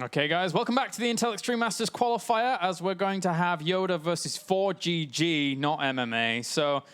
Okay, guys, welcome back to the Intel Extreme Masters qualifier, as we're going to have Yoda versus ForGG, not MMA. So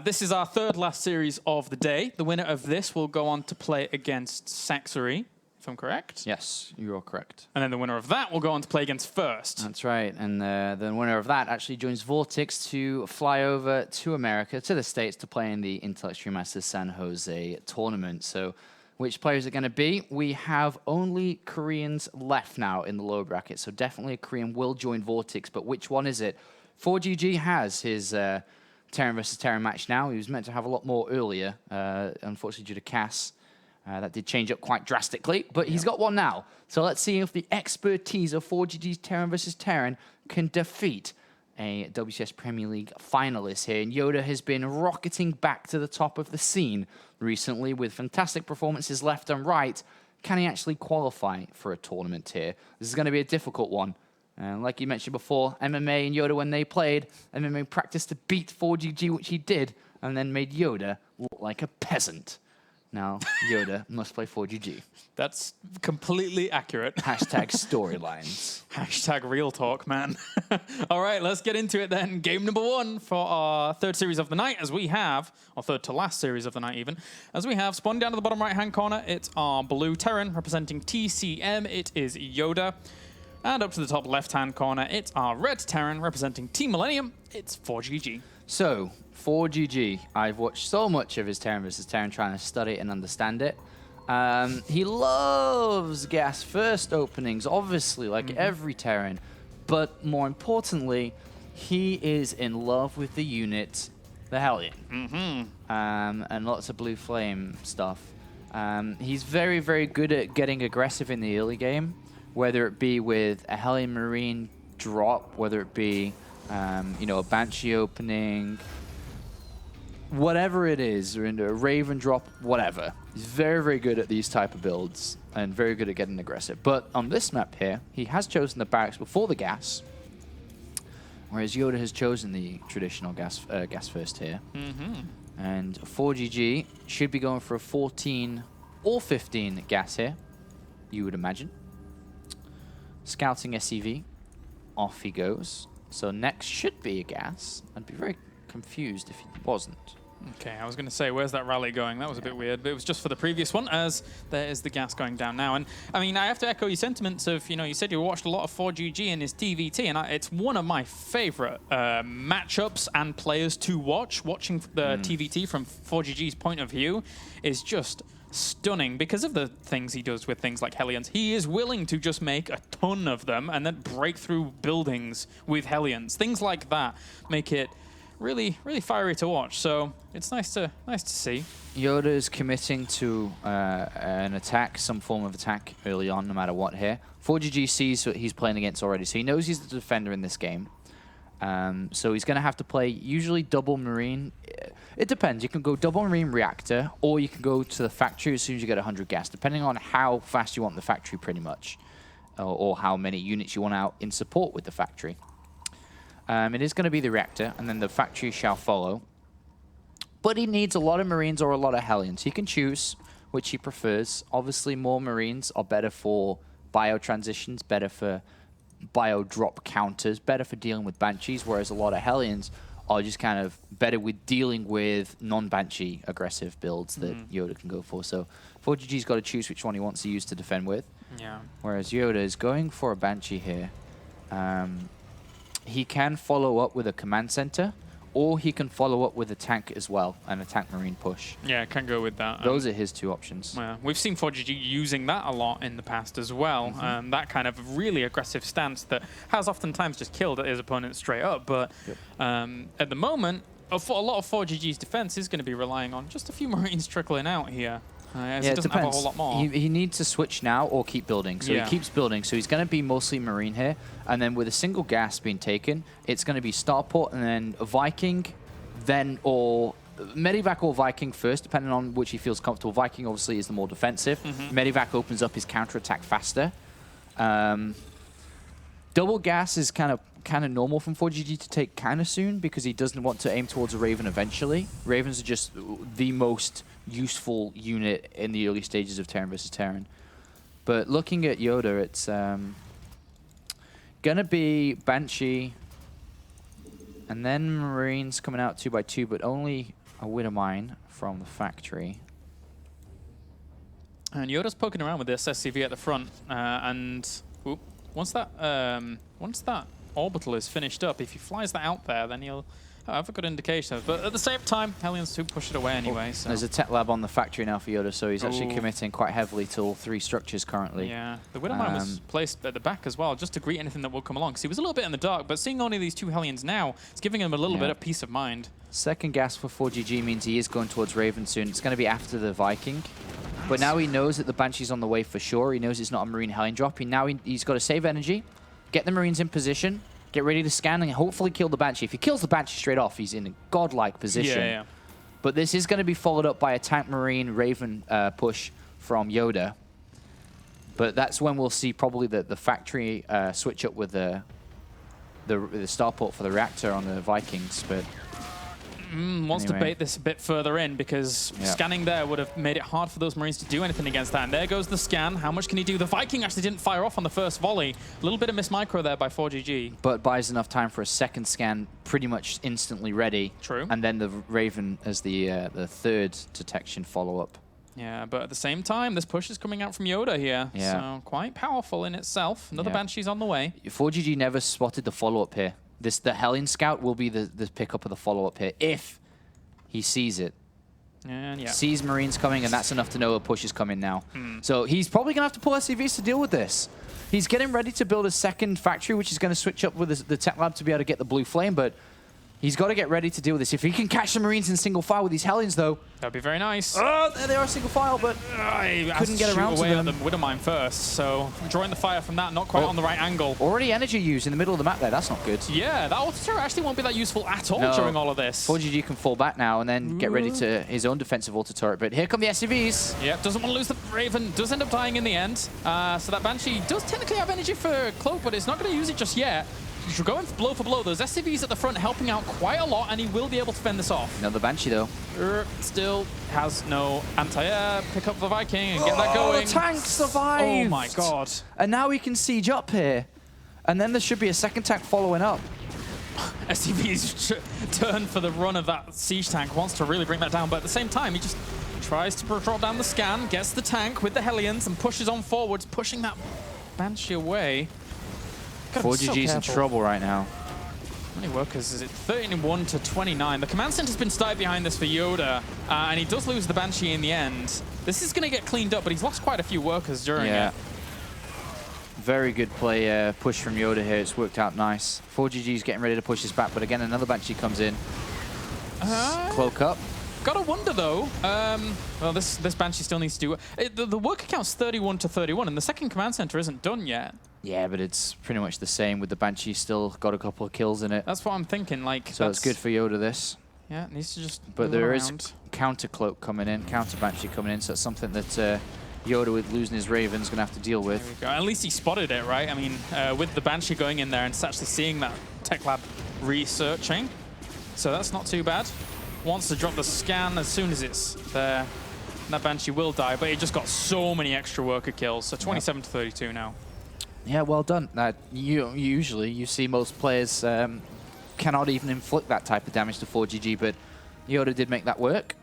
this is our third last series of the day. The winner of this will go on to play against Saxery, if I'm correct. Yes, you are correct. And then the winner of that will go on to play against First. That's right. And the winner of that actually joins Vortex to fly over to America, to the States, to play in the Intel Extreme Masters San Jose tournament. So which players are going to be? We have only Koreans left now in the lower bracket, so definitely a Korean will join Vortex, but which one is it? ForGG has his Terran versus Terran match now. He was meant to have a lot more earlier, unfortunately due to Cass. That did change up quite drastically, but he's got one now. So let's see if the expertise of ForGG's Terran versus Terran can defeat a WCS Premier League finalist here. And Yoda has been rocketing back to the top of the scene recently with fantastic performances left and right. Can he actually qualify for a tournament here? This is going to be a difficult one. Like you mentioned before, MMA and Yoda, when they played, MMA practiced to beat ForGG, which he did, and then made Yoda look like a peasant. Now, Yoda must play ForGG. That's completely accurate. Hashtag storylines. Hashtag real talk, man. All right, let's get into it then. Game number one for our third series of the night, as we have, or third to last series of the night even, as we have, spawning down to the bottom right-hand corner, it's our blue Terran representing TCM. It is Yoda. And up to the top left-hand corner, it's our red Terran representing Team Millennium. It's ForGG. So, ForGG, I've watched so much of his Terran vs. Terran trying to study it and understand it. He loves gas first openings, obviously, like every Terran. But more importantly, he is in love with the unit, the Hellion. And lots of blue flame stuff. He's very, very good at getting aggressive in the early game, whether it be with a Hellion Marine drop, whether it be you know, a Banshee opening, whatever it is, or into a Raven drop, whatever. He's very, very good at these type of builds and very good at getting aggressive. But on this map here, he has chosen the barracks before the gas, whereas Yoda has chosen the traditional gas first here. And ForGG should be going for a 14 or 15 gas here, you would imagine. Scouting SCV, off he goes. So next should be a gas. I'd be very confused if he wasn't. Okay, I was going to say, where's that rally going? That was a bit weird, but it was just for the previous one, as there is the gas going down now. And I mean, I have to echo your sentiments of, you know, you said you watched a lot of ForGG in his TvT, and it's one of my favorite matchups and players to watch. Watching the TvT from ForGG's point of view is just stunning because of the things he does with things like Hellions. He is willing to just make a ton of them and then break through buildings with Hellions. Things like that make it really, really fiery to watch. So it's nice to see. Yoda is committing to an attack, some form of attack early on, no matter what here. ForGG sees what he's playing against already, so he knows he's the defender in this game. So he's going to have to play usually double Marine. It depends. You can go double Marine Reactor, or you can go to the factory as soon as you get 100 gas, depending on how fast you want the factory, pretty much, or how many units you want out in support with the factory. It is going to be the Reactor, and then the factory shall follow. But he needs a lot of Marines or a lot of Hellions. He can choose which he prefers. Obviously, more Marines are better for bio transitions, better for bio drop counters, better for dealing with Banshees, whereas a lot of Hellions are just kind of better with dealing with non-Banshee aggressive builds that Yoda can go for. So ForGG's got to choose which one he wants to use to defend with. Yeah. Whereas Yoda is going for a Banshee here. He can follow up with a command center, or he can follow up with a tank as well, and a tank Marine push. Yeah, can go with that. Those are his two options. Yeah, we've seen ForGG using that a lot in the past as well. That kind of really aggressive stance that has oftentimes just killed his opponent straight up. But at the moment, a lot of ForGG's defense is going to be relying on just a few Marines trickling out here. As yeah, it doesn't have a whole lot more. He needs to switch now or keep building. So he keeps building. So he's going to be mostly Marine here. And then with a single gas being taken, it's going to be Starport and then a Viking, then or Medivac or Viking first, depending on which he feels comfortable. Viking obviously is the more defensive. Medivac opens up his counterattack faster. Double gas is kind of normal from ForGG to take kind of soon because he doesn't want to aim towards a Raven eventually. Ravens are just the most useful unit in the early stages of Terran versus Terran. But looking at Yoda, it's gonna be Banshee, and then Marines coming out 2 by 2, but only a Widow Mine from the factory. And Yoda's poking around with this SCV at the front, and once that orbital is finished up, if he flies that out there, then he'll have a good indication. But at the same time, Hellions do push it away anyway. So. There's a tech lab on the factory now for Yoda, so he's actually committing quite heavily to all 3 structures currently. Yeah, the Widow Mine was placed at the back as well, just to greet anything that will come along. Because he was a little bit in the dark, but seeing only these 2 Hellions now, it's giving him a little bit of peace of mind. Second gas for ForGG means he is going towards Raven soon. It's going to be after the Viking. But now he knows that the Banshee's on the way for sure. He knows it's not a Marine Hellion drop. He's got to save energy, get the Marines in position, get ready to scan, and hopefully kill the Banshee. If he kills the Banshee straight off, he's in a godlike position. Yeah. But this is going to be followed up by a tank Marine Raven push from Yoda. But that's when we'll see probably the factory switch up with the starport for the reactor on the Vikings. But wants to bait this a bit further in, because scanning there would have made it hard for those Marines to do anything against that. And there goes the scan. How much can he do? The Viking actually didn't fire off on the first volley. A little bit of miss micro there by ForGG. But buys enough time for a second scan, pretty much instantly ready. True. And then the Raven as the third detection follow-up. Yeah, but at the same time, this push is coming out from Yoda here. Yeah. So quite powerful in itself. Another Banshee's on the way. ForGG never spotted the follow-up here. The Hellion Scout will be the pickup of the follow-up here, if he sees it. And Sees Marines coming, and that's enough to know a push is coming now. So he's probably going to have to pull SCVs to deal with this. He's getting ready to build a second factory, which is going to switch up with the tech lab to be able to get the blue flame, but he's got to get ready to deal with this. If he can catch the Marines in single file with these Hellions, though... That'd be very nice. Oh, there they are single file, but couldn't get around to them. At the Widow Mine first, so drawing the fire from that, not quite on the right angle. Already energy used in the middle of the map there. That's not good. Yeah, that auto turret actually won't be that useful at all during all of this. ForGG can fall back now and then get ready to his own defensive auto turret, but here come the SCVs. Yep, doesn't want to lose the Raven, does end up dying in the end. So that Banshee does technically have energy for Cloak, but it's not going to use it just yet. You're going blow for blow. Those SCVs at the front helping out quite a lot, and he will be able to fend this off. Another Banshee, though. Still has no anti-air. Pick up the Viking and get that going. The tank survived! Oh my god. And now we can siege up here. And then there should be a second tank following up. SCV's turn for the run of that siege tank, wants to really bring that down, but at the same time, he just tries to drop down the scan, gets the tank with the Hellions, and pushes on forwards, pushing that Banshee away. ForGG's in trouble right now. How many workers is it? 31 to 29. The command center's been sniped behind this for Yoda, and he does lose the Banshee in the end. This is going to get cleaned up, but he's lost quite a few workers during it. Very good play, push from Yoda here. It's worked out nice. ForGG's getting ready to push this back, but again, another Banshee comes in. Cloak up. Gotta wonder though. Well, this Banshee still needs to do. The worker count's 31 to 31, and the second command center isn't done yet. Yeah, but it's pretty much the same with the Banshee still got a couple of kills in it. That's what I'm thinking. Like, so it's good for Yoda, this. Yeah, it needs to just. But there is counter Cloak coming in, counter Banshee coming in, so it's something that Yoda, with losing his Raven's going to have to deal with. There we go. At least he spotted it, right? I mean, with the Banshee going in there and actually seeing that tech lab researching, so that's not too bad. Wants to drop the scan as soon as it's there. That Banshee will die, but he just got so many extra worker kills. So 27 to 32 now. Yeah, well done. Usually you see most players cannot even inflict that type of damage to ForGG, but Yoda did make that work.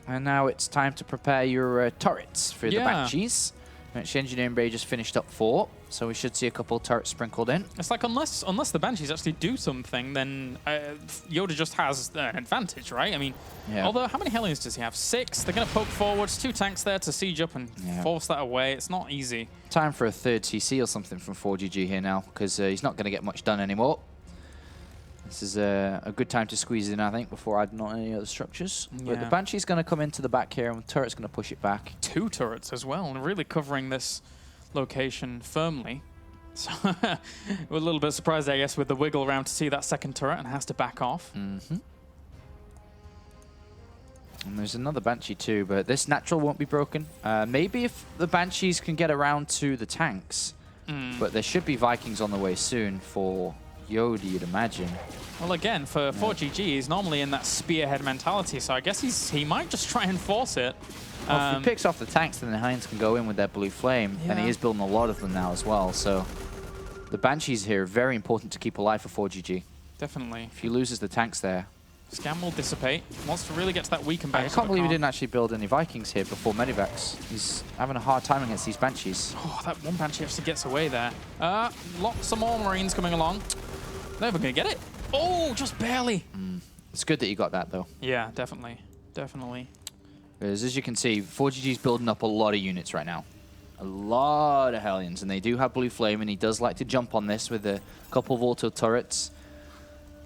And now it's time to prepare your turrets for the Banshees, which Engineering Bay just finished up 4, so we should see a couple of turrets sprinkled in. It's like unless the Banshees actually do something, then Yoda just has an advantage, right? I mean, although how many Hellions does he have? 6. They're going to poke forwards, 2 tanks there to siege up and force that away. It's not easy. Time for a third CC or something from ForGG here now, because he's not going to get much done anymore. This is a good time to squeeze in, I think, before adding on any other structures. But the Banshee's going to come into the back here, and the turret's going to push it back. 2 turrets as well, and really covering this location firmly. So we're a little bit surprised, I guess, with the wiggle around to see that second turret, and has to back off. And there's another Banshee too, but this natural won't be broken. Maybe if the Banshees can get around to the tanks, but there should be Vikings on the way soon for Yoda, you'd imagine. Well, again, for ForGG, he's normally in that spearhead mentality, so I guess he might just try and force it. Well, if he picks off the tanks, then the Hellions can go in with their blue flame, and he is building a lot of them now as well. So the Banshees here are very important to keep alive for 4GG. Definitely. If he loses the tanks there. Scam will dissipate. Wants to really get to that weaken back. I can't believe he didn't actually build any Vikings here before Medivacs. He's having a hard time against these Banshees. Oh, that one Banshee actually gets away there. Lots of more Marines coming along. Never going to get it. Oh, just barely. It's good that you got that, though. Yeah, definitely. Definitely. Because as you can see, 4GG's building up a lot of units right now. A lot of Hellions, and they do have blue flame, and he does like to jump on this with a couple of auto turrets.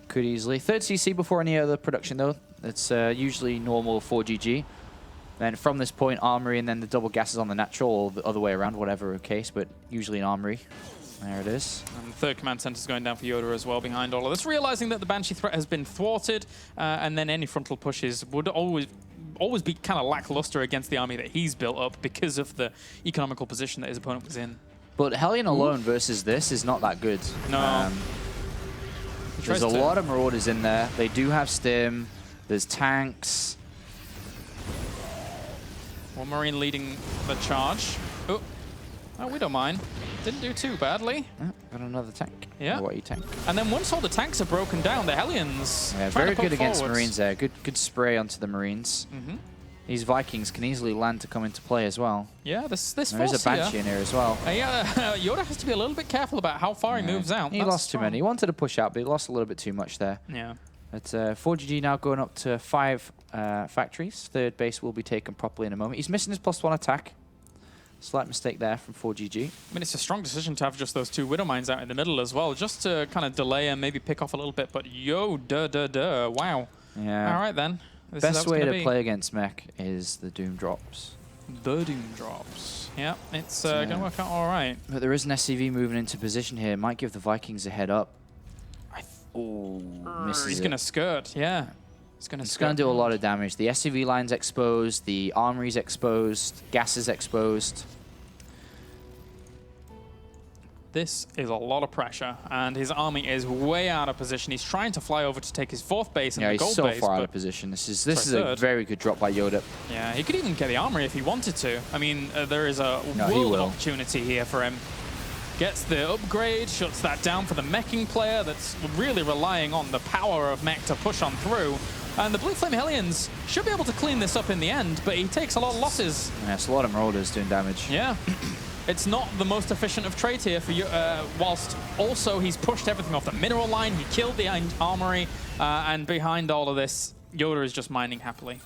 Could easily. 3rd CC before any other production, though. It's usually normal 4GG. Then from this point, Armory, and then the double gases on the natural, or the other way around, whatever case, but usually an Armory. There it is. And the 3rd command center is going down for Yoda as well behind all of this, realizing that the Banshee threat has been thwarted, and then any frontal pushes would always be kind of lackluster against the army that he's built up because of the economical position that his opponent was in. But Hellion alone versus this is not that good. No. There's a lot of Marauders in there. They do have Stim. There's tanks. One Marine leading the charge. Oh, we don't mind. Didn't do too badly. Got another tank. Yeah. What tank? And then once all the tanks are broken down, the Hellions. Yeah, very good against Marines there. Good spray onto the Marines. These Vikings can easily land to come into play as well. Yeah, this There's force a Banshee in here as well. Yeah, Yoda has to be a little bit careful about how far he moves out. He lost too many. He wanted to push out, but he lost a little bit too much there. Yeah. But 4GG now going up to 5 factories. 3rd base will be taken properly in a moment. He's missing his +1 attack. Slight mistake there from 4GG. I mean, it's a strong decision to have just those 2 Widow Mines out in the middle as well, just to kind of delay and maybe pick off a little bit. But wow. Yeah. All right, then. Best way to play against mech is the Doom drops. The Doom drops. Yeah, it's going to work out all right. But there is an SCV moving into position here. Might give the Vikings a head up. Misses He's it. going to skirt, yeah. He's going to do a lot of damage. The SCV line's exposed. The Armory's exposed. Gas is exposed. This is a lot of pressure, and his army is way out of position. He's trying to fly over to take his 4th base and the gold base. Yeah, he's so far out of position. This is a very good drop by Yoda. Yeah, he could even get the armory if he wanted to. I mean, there is a world of opportunity here for him. Gets the upgrade, shuts that down for the meching player that's really relying on the power of mech to push on through. And the Blue Flame Hellions should be able to clean this up in the end, but he takes a lot of losses. Yeah, it's a lot of Marauders doing damage. Yeah. It's not the most efficient of trades here for you, whilst also he's pushed everything off the mineral line, he killed the armory, and behind all of this, Yoda is just mining happily.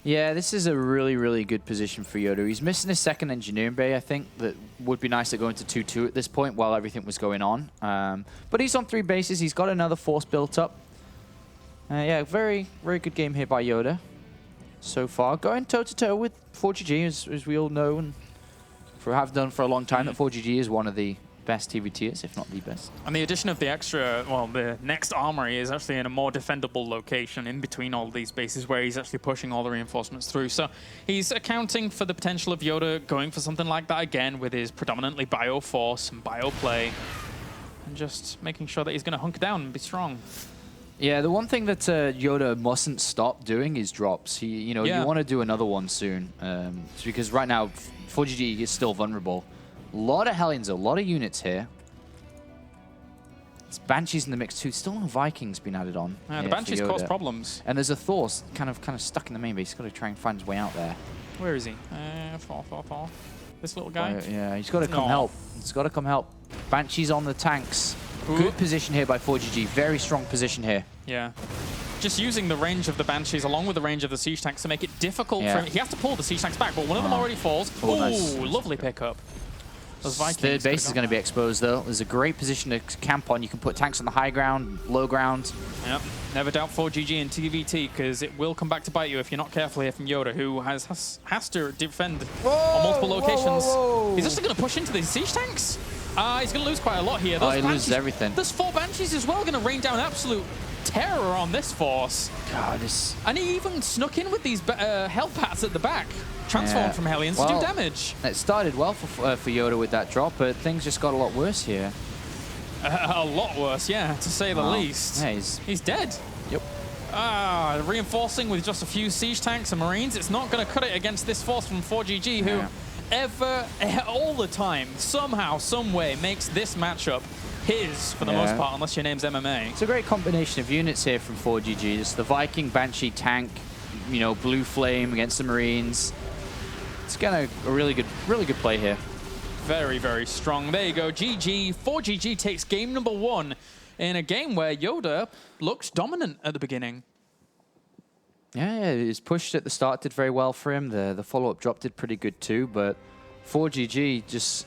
Yeah, this is a really, really good position for Yoda. He's missing his 2nd engineering bay, I think. That would be nice to go into 2-2 at this point while everything was going on. But he's on 3 bases. He's got another force built up. Yeah, very, very good game here by Yoda so far. Going toe-to-toe with 4GG, as we all know, and have done for a long time, that 4GG is one of the best TvTers, if not the best. And the addition of the extra, well, the next armory is actually in a more defendable location in between all these bases where he's actually pushing all the reinforcements through. So he's accounting for the potential of Yoda going for something like that again with his predominantly bio force and bio play, and just making sure that he's going to hunker down and be strong. Yeah, the one thing that Yoda mustn't stop doing is drops. You want to do another one soon, because right now 4GG is still vulnerable. A lot of Hellions, a lot of units here. It's Banshees in the mix too. Still no Vikings been added on. Yeah, the Banshees cause problems. And there's a Thor kind of stuck in the main base. He's got to try and find his way out there. Where is he? Thor. This little guy? Yeah, he's got to come help. He's got to come help. Banshees on the tanks. Ooh. Good position here by 4GG. Very strong position here. Yeah. Just using the range of the Banshees along with the range of the siege tanks to make it difficult for him. He has to pull the siege tanks back, but one of them already falls. Oh, nice. Lovely pickup. Those Vikings 3rd base is going to be exposed, though. There's a great position to camp on. You can put tanks on the high ground, low ground. Yep. Never doubt 4GG in TvT, because it will come back to bite you if you're not careful here from Yoda, who has to defend on multiple locations. He's actually going to push into these siege tanks. He's going to lose quite a lot here. Those he loses everything. There's 4 Banshees as well, going to rain down absolute terror on this force. God, and he even snuck in with these Hellpats at the back, transformed from Hellions to do damage. It started well for Yoda with that drop, but things just got a lot worse here. A lot worse, yeah, to say the least. Yeah, he's dead. Yep. Reinforcing with just a few siege tanks and marines. It's not going to cut it against this force from ForGG, who all the time, somehow, some way, makes this matchup his for the most part, unless your name's MMA. It's a great combination of units here from ForGG. It's the Viking, Banshee, tank, you know, Blue Flame against the Marines. It's kind of a really good play here. Very, very strong. There you go. GG. ForGG takes game number 1 in a game where Yoda looked dominant at the beginning. Yeah, his push at the start did very well for him. The follow-up drop did pretty good too, but ForGG just,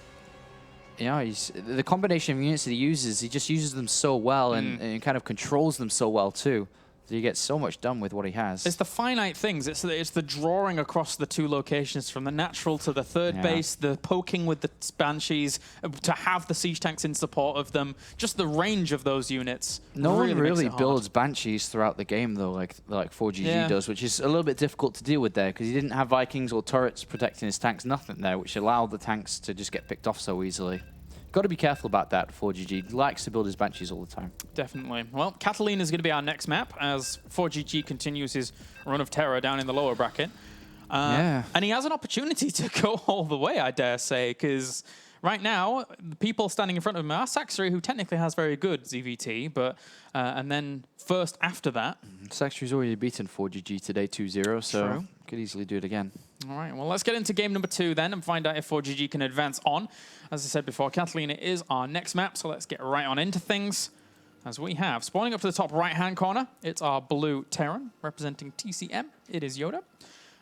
you know, the combination of units that he just uses them so well and kind of controls them so well too. So he gets so much done with what he has. It's the finite things. It's the drawing across the 2 locations, from the natural to the third base, the poking with the Banshees, to have the siege tanks in support of them. Just the range of those units. No one really builds Banshees throughout the game though, like ForGG does, which is a little bit difficult to deal with there because he didn't have Vikings or turrets protecting his tanks, nothing there, which allowed the tanks to just get picked off so easily. Got to be careful about that. ForGG he likes to build his Banshees all the time. Definitely. Well, Catalina is going to be our next map as ForGG continues his run of terror down in the lower bracket. And he has an opportunity to go all the way, I dare say, because right now, the people standing in front of him are Saxary, who technically has very good ZVT, but and then first after that... Saxary's already beaten ForGG today 2-0, so could easily do it again. All right, well, let's get into game number 2 then and find out if ForGG can advance on. As I said before, Catalina is our next map, so let's get right on into things. As we have, spawning up to the top right-hand corner, it's our blue Terran representing TCM. It is Yoda.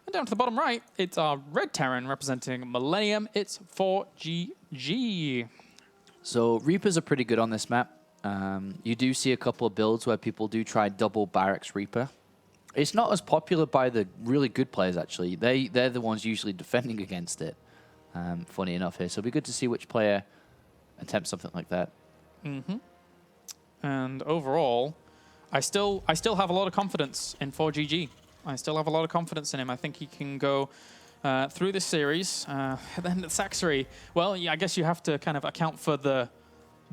And down to the bottom right, it's our red Terran representing Millennium. It's ForGG. So Reapers are pretty good on this map. You do see a couple of builds where people do try double Barracks Reaper. It's not as popular by the really good players, actually. They're the ones usually defending against it, funny enough here. So it'll be good to see which player attempts something like that. And overall, I still have a lot of confidence in ForGG. I still have a lot of confidence in him. I think he can go through this series. Then at Saxary, well, yeah, I guess you have to kind of account for the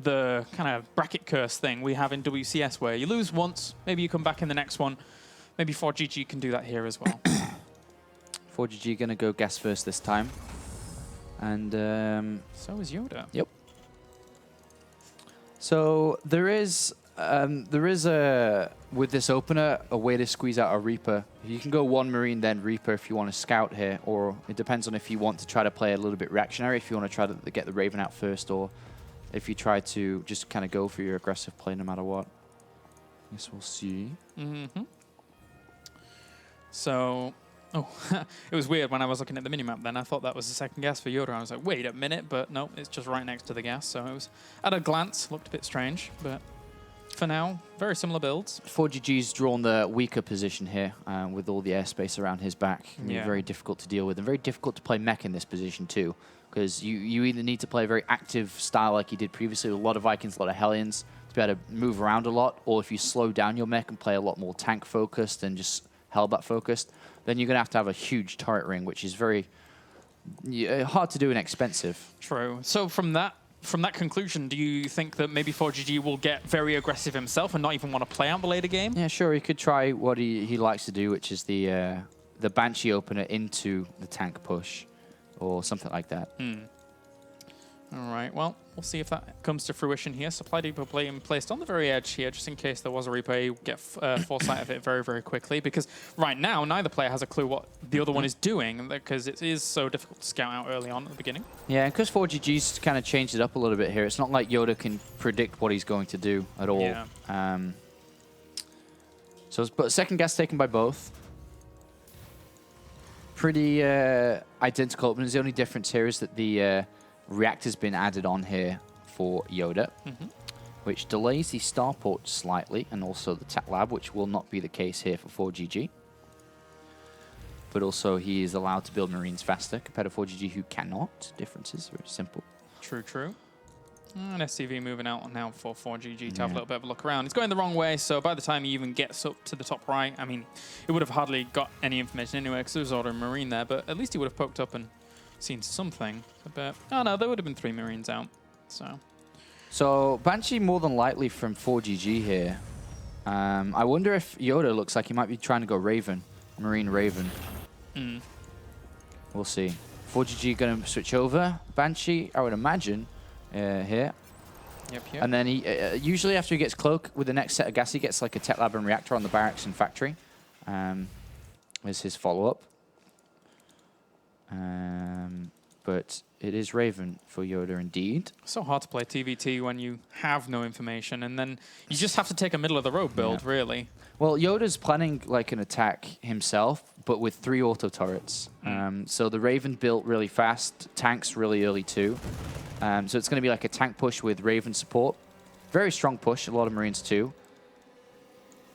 kind of bracket curse thing we have in WCS, where you lose once, maybe you come back in the next one. Maybe ForGG can do that here as well. ForGG going to go gas first this time. And so is Yoda. Yep. So there is with this opener a way to squeeze out a Reaper. You can go 1 Marine then Reaper if you want to scout here, or it depends on if you want to try to play a little bit reactionary, if you want to try to get the Raven out first, or if you try to just kind of go for your aggressive play no matter what. I guess we'll see. So, it was weird when I was looking at the minimap then. I thought that was the second gas for Yoda. I was like, wait a minute, but no, it's just right next to the gas. So it was, at a glance, looked a bit strange, but for now, very similar builds. ForGG's drawn the weaker position here with all the airspace around his back. Very difficult to deal with, and very difficult to play mech in this position too, because you either need to play a very active style like you did previously with a lot of Vikings, a lot of Hellions, to be able to move around a lot, or if you slow down your mech and play a lot more tank-focused and just Hellbat focused, then you're going to have a huge turret ring, which is very hard to do and expensive. True. So from that conclusion, do you think that maybe ForGG will get very aggressive himself and not even want to play out the later game? Yeah, sure. He could try what he likes to do, which is the Banshee opener into the tank push or something like that. All right, well, we'll see if that comes to fruition here. Supply depot being placed on the very edge here, just in case there was a Reaper. You get foresight of it very, very quickly, because right now, neither player has a clue what the other one is doing, because it is so difficult to scout out early on at the beginning. Yeah, and because ForGG's kind of changed it up a little bit here, it's not like Yoda can predict what he's going to do at all. Yeah. But second gas taken by both. Pretty identical openers. The only difference here is that the reactor's been added on here for Yoda, which delays the starport slightly, and also the tech lab, which will not be the case here for ForGG. But also he is allowed to build Marines faster compared to ForGG, who cannot. Differences, very simple. True, true. And SCV moving out now for ForGG to have a little bit of a look around. He's going the wrong way, so by the time he even gets up to the top right, I mean, it would have hardly got any information anyway, because there was already a Marine there, but at least he would have poked up and seen something. But, oh no, there would have been 3 Marines out, so. So Banshee more than likely from ForGG here. I wonder if Yoda looks like he might be trying to go Raven, Marine Raven. We'll see. ForGG going to switch over. Banshee, I would imagine, here. Yep. And then he usually after he gets Cloak with the next set of gas, he gets like a Tech Lab and Reactor on the barracks and factory. Is his follow-up. But it is Raven for Yoda indeed. So hard to play TvT when you have no information, and then you just have to take a middle-of-the-road build, really. Well, Yoda's planning like an attack himself, but with 3 auto turrets. So the Raven built really fast, tanks really early too. So it's going to be like a tank push with Raven support. Very strong push, a lot of Marines too.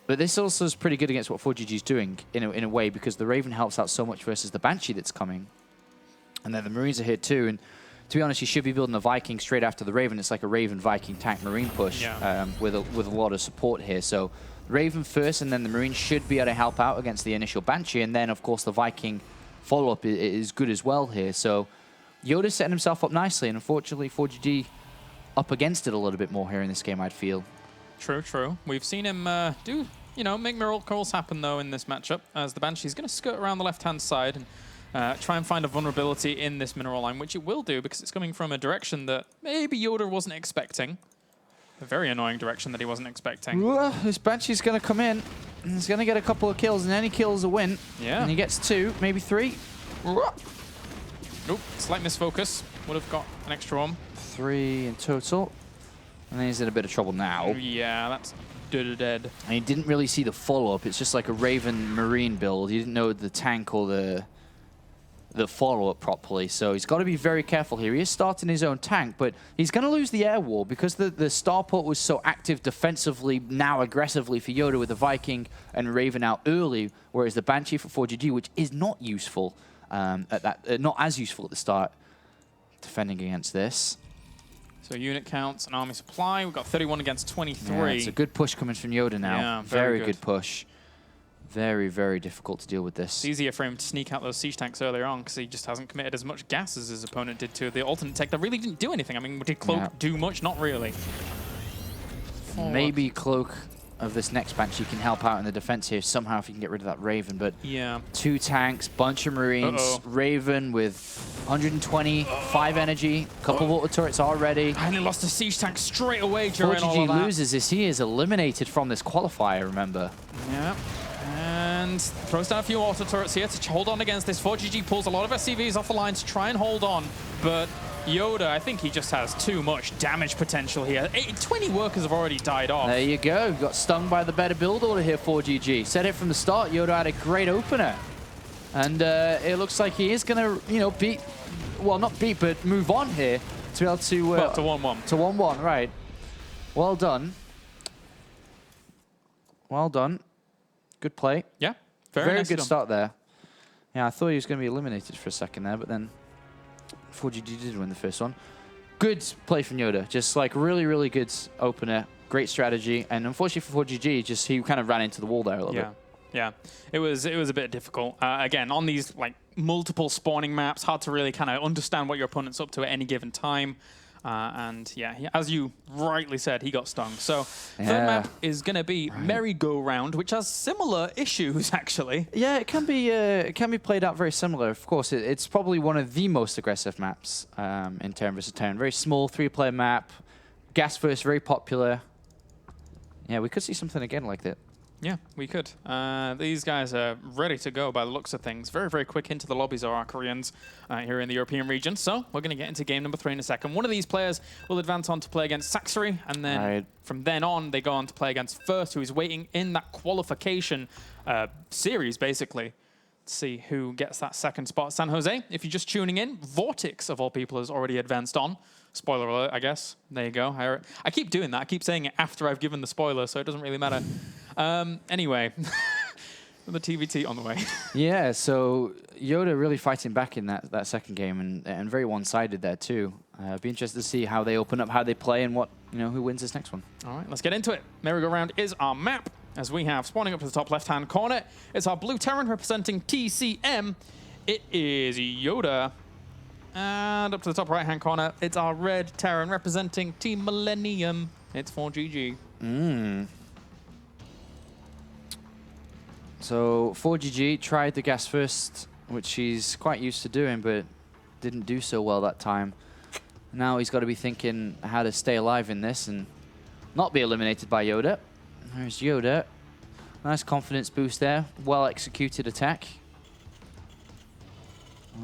But this also is pretty good against what ForGG is doing in a way, because the Raven helps out so much versus the Banshee that's coming. And then the Marines are here too. And to be honest, you should be building a Viking straight after the Raven. It's like a Raven Viking tank Marine push with a lot of support here. So Raven first, and then the Marines should be able to help out against the initial Banshee. And then, of course, the Viking follow-up is good as well here. So Yoda's setting himself up nicely. And unfortunately, ForGG up against it a little bit more here in this game, I'd feel. True. We've seen him make miracles happen, though, in this matchup, as the Banshee's going to skirt around the left-hand side and try and find a vulnerability in this mineral line, which it will do because it's coming from a direction that maybe Yoda wasn't expecting. A very annoying direction that he wasn't expecting. This Banshee's going to come in. He's going to get a couple of kills, and any kill is a win. Yeah. And he gets 2, maybe 3. Nope, slight misfocus. Would have got an extra one. 3 in total. And then he's in a bit of trouble now. Yeah, that's dead. And he didn't really see the follow-up. It's just like a Raven Marine build. He didn't know the tank or the follow-up properly. So he's got to be very careful here. He is starting his own tank, but he's going to lose the air war because the starport was so active defensively, now aggressively for Yoda with the Viking and Raven out early, whereas the Banshee for ForGG, which is not useful not as useful at the start, defending against this. So unit counts and army supply. We've got 31 against 23. Yeah, it's a good push coming from Yoda now. Yeah, very good push. Very, very difficult to deal with this. It's easier for him to sneak out those siege tanks earlier on because he just hasn't committed as much gas as his opponent did to the alternate tech that really didn't do anything. I mean, did Cloak do much? Not really. Maybe Cloak of this next Banshee can help out in the defense here somehow if he can get rid of that Raven, but 2 tanks, bunch of Marines, Raven with 120, 5 energy, couple of auto turrets already. And he lost a siege tank straight away during all of that. ForGG loses this. He is eliminated from this qualifier, remember. Yeah. And throws down a few auto turrets here to hold on against this. ForGG pulls a lot of SCVs off the line to try and hold on, but Yoda, I think he just has too much damage potential here. 20 workers have already died off. There you go. Got stung by the better build order here, ForGG. Said it from the start. Yoda had a great opener. And it looks like he is going to, beat, well, not beat, but move on here to be able to... well, to 1-1. To 1-1, right. Well done. Well done. Good play. Yeah. Very good start there. Yeah, I thought he was going to be eliminated for a second there, but then ForGG did win the first one. Good play from Yoda. Just like really, really good opener. Great strategy. And unfortunately for ForGG, he kind of ran into the wall there a little bit. Yeah, it was a bit difficult. Again, on these like multiple spawning maps, hard to really kind of understand what your opponent's up to at any given time. And yeah, as you rightly said, he got stung. So third map is going to be Merry-Go-Round, which has similar issues, actually. Yeah, it can be played out very similar. Of course, it's probably one of the most aggressive maps in turn versus turn. Very small 3-player map. Gas first, very popular. Yeah, we could see something again like that. Yeah, we could. These guys are ready to go by the looks of things. Very, very quick into the lobbies are our Koreans here in the European region. So we're going to get into game number 3 in a second. One of these players will advance on to play against Saxary, and then from then on, they go on to play against First, who is waiting in that qualification series, basically, to see who gets that second spot. San Jose, if you're just tuning in, Vortex, of all people, has already advanced on. Spoiler alert, I guess. There you go. I keep doing that. I keep saying it after I've given the spoiler, so it doesn't really matter. Anyway, the TvT on the way. Yeah, so Yoda really fighting back in that second game and very one-sided there too. Be interested to see how they open up, how they play, and who wins this next one. All right, let's get into it. Merry-Go-Round is our map, as we have spawning up to the top left-hand corner. It's our blue Terran representing TCM. It is Yoda. And up to the top right-hand corner, it's our red Terran representing Team Millennium. It's ForGG. So 4GG tried the gas first, which he's quite used to doing, but didn't do so well that time. Now he's got to be thinking how to stay alive in this and not be eliminated by Yoda. There's Yoda. Nice confidence boost there. Well executed attack.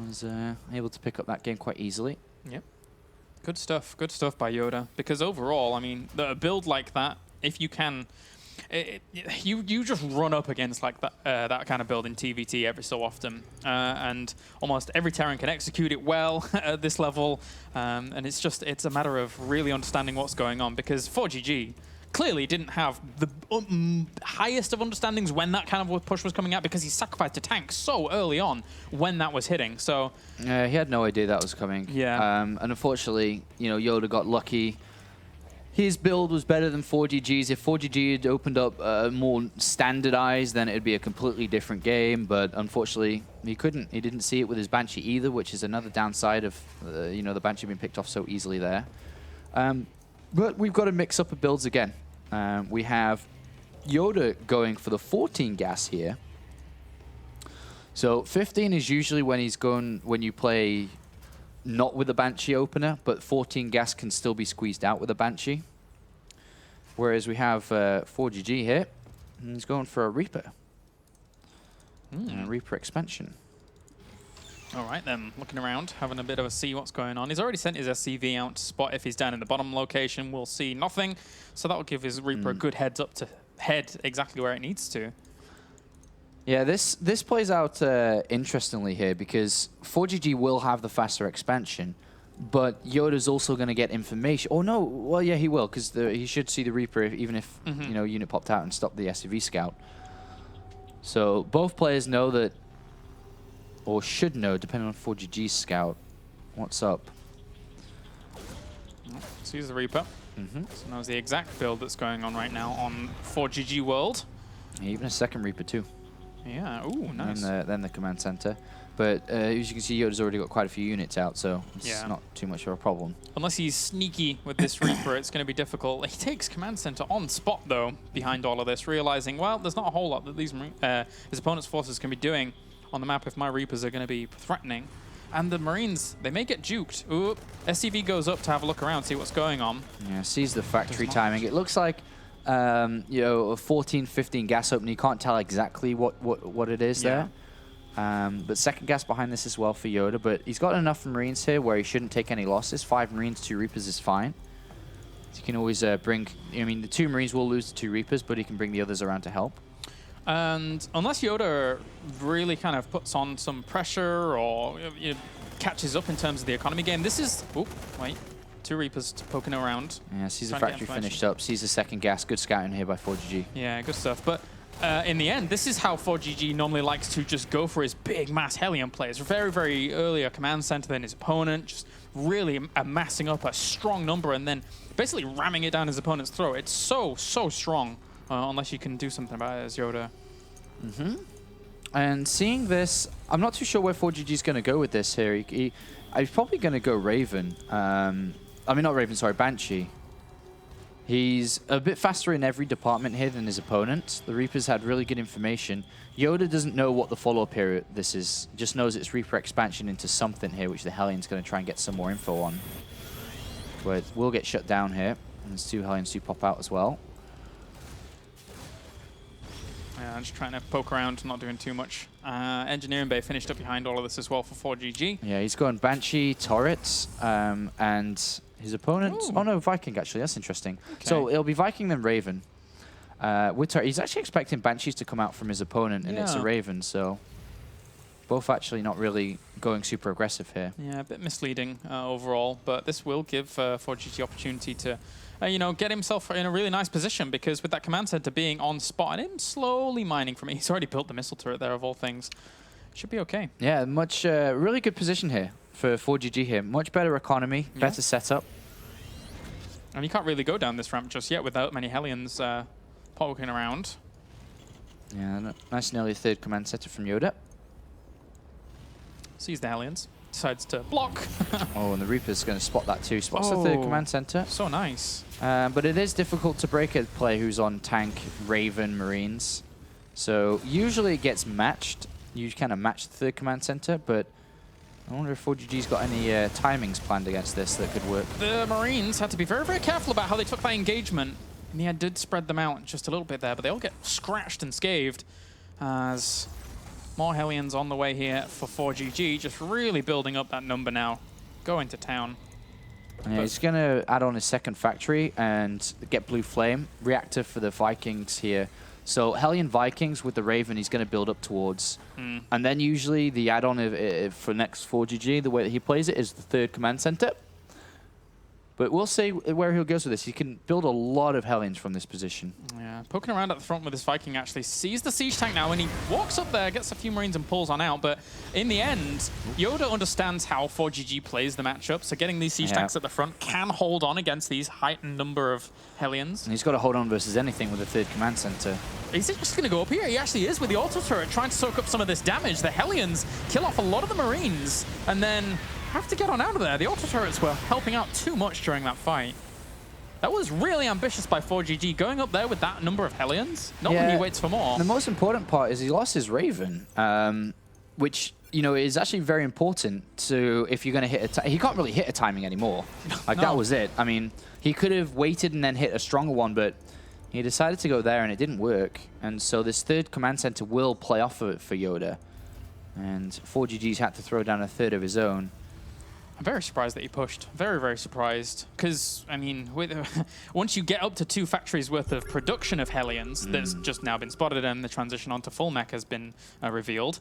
Was able to pick up that game quite easily. Yep. Good stuff by Yoda. Because overall, I mean, a build like that, if you can, you just run up against like that kind of build in TvT every so often, and almost every Terran can execute it well at this level, and it's a matter of really understanding what's going on, because 4GG clearly didn't have the highest of understandings when that kind of push was coming out, because he sacrificed a tank so early on when that was hitting. So he had no idea that was coming. Yeah. And unfortunately, Yoda got lucky. His build was better than 4GG's. If 4GG had opened up more standardized, then it would be a completely different game. But unfortunately, he couldn't. He didn't see it with his Banshee either, which is another downside of the Banshee being picked off so easily there. But we've got to mix up the builds again. We have Yoda going for the 14 gas here. So 15 is usually when you play not with a Banshee opener, but 14 gas can still be squeezed out with a Banshee. Whereas we have 4GG here, and he's going for a Reaper. And a Reaper expansion. all right then, looking around, having a bit of a see what's going on. He's already sent his SCV out to spot if he's down in the bottom location. We'll see nothing, so that will give his Reaper a good heads up to head exactly where it needs to. Yeah, this plays out interestingly here, because 4GG will have the faster expansion, but Yoda's also going to get information. Oh no, well yeah, he will, because he should see the Reaper even if unit popped out and stopped the SCV scout. So both players know that, or should know, depending on 4GG's scout, what's up. Sees the Reaper. So knows the exact build that's going on right now on 4GG World. Even a second Reaper too. Yeah, ooh, nice. And then the command center. But as you can see, Yoda's already got quite a few units out, so it's not too much of a problem. Unless he's sneaky with this Reaper, it's going to be difficult. He takes command center on spot, though, behind all of this, realizing, well, there's not a whole lot that his opponent's forces can be doing on the map if my Reapers are going to be threatening. And the Marines, they may get juked. Ooh, SCV goes up to have a look around, see what's going on. Yeah, sees the factory timing. It looks like a 14, 15 gas opening. You can't tell exactly what it is there. But second gas behind this as well for Yoda. But he's got enough Marines here where he shouldn't take any losses. 5 Marines, 2 Reapers is fine. So he can always bring... I mean, the 2 Marines will lose the 2 Reapers, but he can bring the others around to help. And unless Yoda really kind of puts on some pressure or catches up in terms of the economy game, this is... Oh, wait. 2 Reapers poking around. Yeah, sees the factory finished up, sees the second gas. Good scouting here by 4GG. Yeah, good stuff. But in the end, this is how 4GG normally likes to just go for his big mass Hellion plays. Very, very early a command center than his opponent, just really amassing up a strong number and then basically ramming it down his opponent's throat. It's so, so strong, unless you can do something about it as Yoda. And seeing this, I'm not too sure where 4GG is going to go with this here. He's probably going to go Raven. I mean, not Raven, sorry, Banshee. He's a bit faster in every department here than his opponent. The Reapers had really good information. Yoda doesn't know what the follow-up here this is. Just knows it's Reaper expansion into something here, which the Hellion's going to try and get some more info on. But it will get shut down here. And there's 2 Hellions do pop out as well. Yeah, I'm just trying to poke around, not doing too much. Engineering Bay finished up behind all of this as well for 4GG. Yeah, he's going Banshee, turrets, and his opponent... Ooh. Oh no, Viking actually, that's interesting. Okay. So it'll be Viking then Raven. He's actually expecting Banshees to come out from his opponent, and it's a Raven, so... Both actually not really going super aggressive here. Yeah, a bit misleading overall, but this will give 4GG the opportunity to... get himself in a really nice position, because with that command center being on spot and him slowly mining from it, he's already built the missile turret there of all things. Should be okay. Yeah, really good position here for 4GG here. Much better economy, better setup. And you can't really go down this ramp just yet without many Hellions poking around. Yeah, nice and early 3rd command center from Yoda. Sees the Hellions. Decides to block. Oh, and the Reaper's going to spot that too. Spots the 3rd command center. So nice. But it is difficult to break a player who's on tank, Raven, Marines. So usually it gets matched. You kind of match the third command center, but I wonder if ForGG's got any timings planned against this that could work. The Marines had to be very, very careful about how they took that engagement. And yeah, did spread them out just a little bit there, but they all get scratched and scathed as more Hellions on the way here for ForGG, just really building up that number now. Going to town. Yeah, he's going to add on his second factory and get Blue Flame. Reactor for the Vikings here. So Hellion Vikings with the Raven he's going to build up towards. And then usually the add-on for next ForGG, the way that he plays it, is the third command center. But we'll see where he'll go with this. He can build a lot of Hellions from this position. Yeah, poking around at the front with his Viking actually sees the siege tank now, and he walks up there, gets a few Marines and pulls on out. But in the end, Yoda understands how ForGG plays the matchup, so getting these siege tanks at the front can hold on against these heightened number of Hellions. And he's got to hold on versus anything with the third command center. Is he just going to go up here? He actually is with the auto turret, trying to soak up some of this damage. The Hellions kill off a lot of the Marines, and then have to get on out of there. The auto turrets were helping out too much during that fight. That was really ambitious by ForGG, going up there with that number of Hellions. Not when he waits for more. The most important part is he lost his Raven, which, you know, is actually very important to if you're going to hit he can't really hit a timing anymore. Like, that was it. I mean, he could have waited and then hit a stronger one, but he decided to go there and it didn't work. And so this third command center will play off of it for Yoda. And ForGG's had to throw down a third of his own. I'm very surprised that he pushed. Very, very surprised. Because, I mean, once you get up to 2 factories worth of production of Hellions that's just now been spotted and the transition onto full mech has been revealed,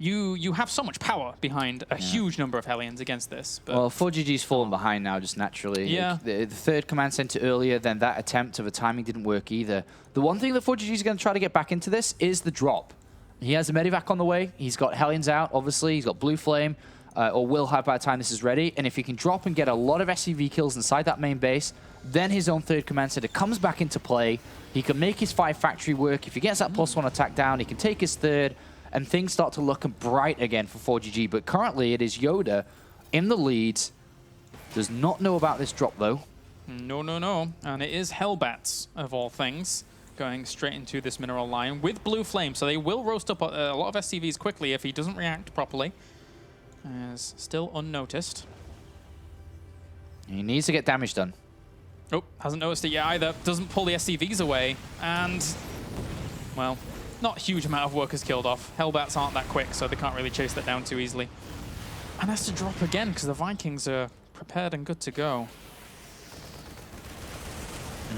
you have so much power behind a huge number of Hellions against this. But well, ForGG's fallen behind now just naturally. Yeah. The third command center earlier, then that attempt of a timing didn't work either. The one thing that ForGG's going to try to get back into this is the drop. He has a Medivac on the way. He's got Hellions out, obviously. He's got Blue Flame. Or will have by the time this is ready. And if he can drop and get a lot of SCV kills inside that main base, then his own third command center comes back into play. He can make his 5 factory work. If he gets that +1 attack down, he can take his third, and things start to look bright again for ForGG. But currently, it is Yoda in the lead. Does not know about this drop, though. No, no, no. And it is Hellbats, of all things, going straight into this mineral line with Blue Flame. So they will roast up a lot of SCVs quickly if he doesn't react properly. As still unnoticed. He needs to get damage done. Oh, hasn't noticed it yet either. Doesn't pull the SCVs away. And, well, not a huge amount of workers killed off. Hellbats aren't that quick, so they can't really chase that down too easily. And has to drop again, because the Vikings are prepared and good to go.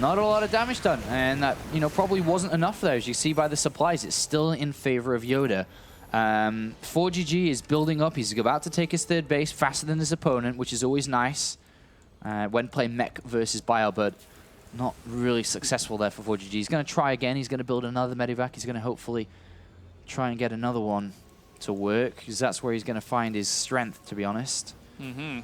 Not a lot of damage done. And that, you know, probably wasn't enough there. As you see by the supplies, it's still in favor of Yoda. ForGG is building up. He's about to take his third base faster than his opponent, which is always nice when playing mech versus bio, but not really successful there for ForGG. He's going to try again. He's going to build another Medivac. He's going to hopefully try and get another one to work, because that's where he's going to find his strength, to be honest. And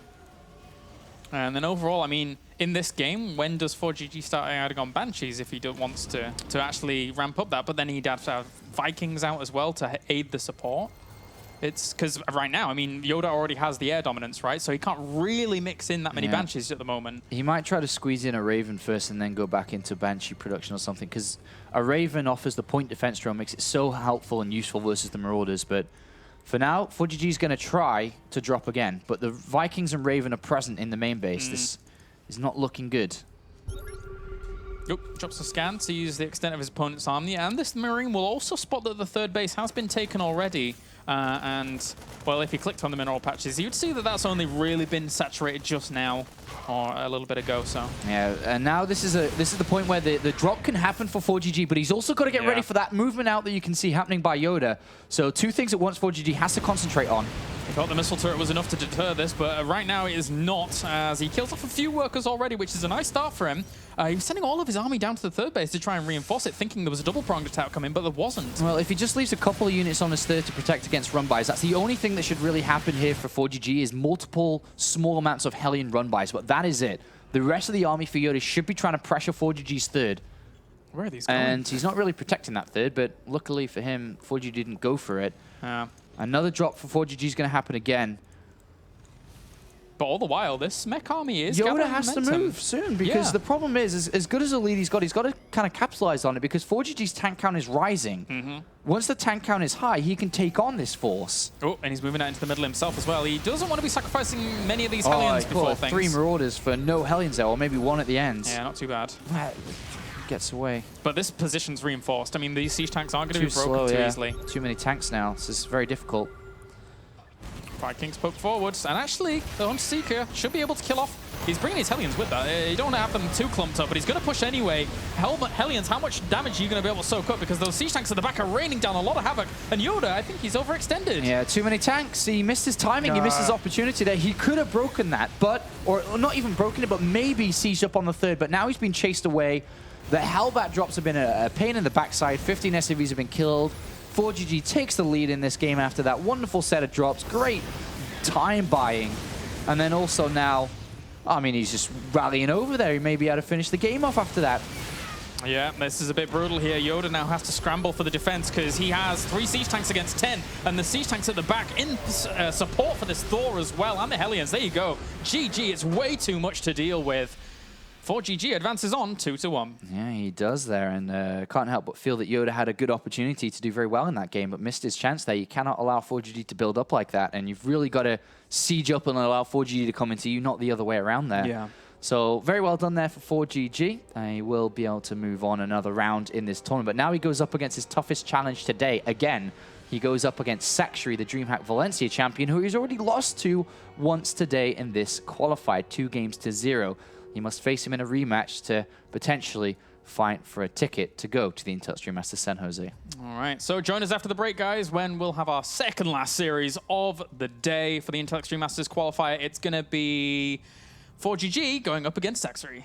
then overall, I mean, in this game, when does ForGG start adding on Banshees if he wants to actually ramp up that? But then he'd have to have Vikings out as well to aid the support. It's because right now, I mean, Yoda already has the air dominance, right? So he can't really mix in that many Banshees at the moment. He might try to squeeze in a Raven first and then go back into Banshee production or something, because a Raven offers the point defense drill, makes it so helpful and useful versus the Marauders. But for now, ForGG is going to try to drop again. But the Vikings and Raven are present in the main base. This is not looking good. Nope, drops a scan, sees the extent of his opponent's army, and this Marine will also spot that the third base has been taken already. And, well, if he clicked on the mineral patches, you'd see that that's only really been saturated just now, or a little bit ago, so. Yeah, and now this is the point where the drop can happen for ForGG, but he's also got to get ready for that movement out that you can see happening by Yoda. So 2 things at once ForGG has to concentrate on. He thought the missile turret was enough to deter this, but right now it is not, as he kills off a few workers already, which is a nice start for him. He was sending all of his army down to the third base to try and reinforce it, thinking there was a double-pronged attack coming, but there wasn't. Well, if he just leaves a couple of units on his third to protect against run-bys, that's the only thing that should really happen here for ForGG, is multiple small amounts of Hellion run-bys, but that is it. The rest of the army for Yoda should be trying to pressure ForGG's third. Where are these going? And he's not really protecting that third, but luckily for him, ForGG didn't go for it. Another drop for ForGG is going to happen again. But all the while, this mech army is Yoda gathering has momentum. to move soon because the problem is, as good as a lead he's got to kind of capitalize on it because ForGG's tank count is rising. Once the tank count is high, he can take on this force. Oh, and he's moving out into the middle himself as well. He doesn't want to be sacrificing many of these Hellions before things. 3 Marauders for no Hellions there, or maybe 1 at the end. Yeah, not too bad. Gets away. But this position's reinforced. I mean, these siege tanks aren't going to be broken too easily. Too many tanks now. This is very difficult. Vikings poke forwards, and actually, the Hunter-Seeker should be able to kill off. He's bringing his Hellions with that. You don't want to have them too clumped up, but he's going to push anyway. Hellions, how much damage are you going to be able to soak up? Because those siege tanks at the back are raining down a lot of havoc. And Yoda, I think he's overextended. Yeah, too many tanks. He missed his timing. He missed his opportunity there. He could have broken that, but, or not even broken it, but maybe sieged up on the 3rd. But now he's been chased away. The Hellbat drops have been a pain in the backside. 15 SCVs have been killed. ForGG takes the lead in this game after that wonderful set of drops. Great time buying. And then also now, I mean, he's just rallying over there. He may be able to finish the game off after that. Yeah, this is a bit brutal here. Yoda now has to scramble for the defense because he has 3 siege tanks against 10, and the siege tanks at the back in support for this Thor as well, and the Hellions. There you go. GG, it's way too much to deal with. ForGG advances on 2-1. Yeah, he does there, and can't help but feel that Yoda had a good opportunity to do very well in that game, but missed his chance there. You cannot allow ForGG to build up like that, and you've really got to siege up and allow ForGG to come into you, not the other way around there. Yeah. So very well done there for ForGG. He will be able to move on another round in this tournament, but now he goes up against his toughest challenge today. Again, he goes up against Saxury, the DreamHack Valencia champion, who he's already lost to once today in this qualified, 2-0. He must face him in a rematch to potentially fight for a ticket to go to the Intel Extreme Masters San Jose. All right, so join us after the break, guys, when we'll have our second last series of the day for the Intel Extreme Masters qualifier. It's going to be ForGG going up against Saxury.